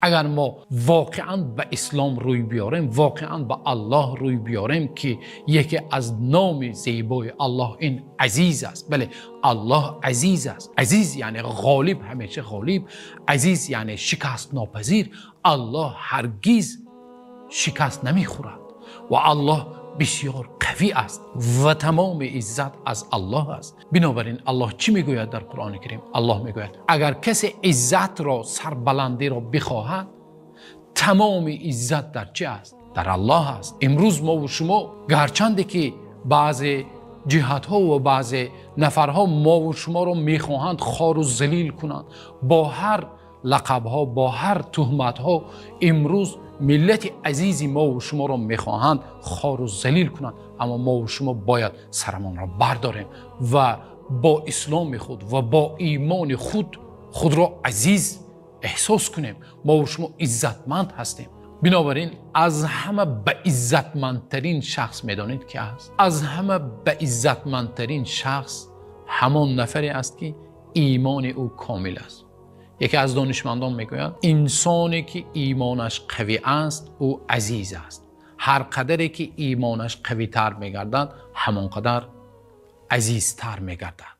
اگر ما واقعا به اسلام روی بیاریم، واقعا به الله روی بیاریم که یکی از نام زیبای الله این عزیز است. بله، الله عزیز است. عزیز یعنی غالب، همیشه غالب. عزیز یعنی شکست ناپذیر. الله هرگز شکست نمیخورد و الله بسیار قوی است و تمام عزت از الله است. بنابراین الله چی میگوید در قرآن کریم؟ الله میگوید اگر کسی عزت را، سربلندی را بخواهد، تمام عزت در چه است؟ در الله است. امروز ما و شما گرچنده که بعضی جهت ها و بعضی نفرها ما و شما را میخواهند خوار و ذلیل کنند، با هر لقب ها، با هر تهمت ها، امروز ملت عزیزی ما و شما را میخواهند خوار و ذلیل کنند، اما ما و شما باید سرمان را برداریم و با اسلام خود و با ایمان خود را عزیز احساس کنیم. ما و شما عزتمند هستیم. بنابراین از همه به عزتمندترین شخص میدانید که است؟ از همه به عزتمندترین شخص همان نفری است که ایمان او کامل است. یکی از دانشمندان میگوید انسانی که ایمانش قوی است او عزیز است. هر قدری که ایمانش قوی تر میگردد همانقدر عزیزتر میگردد.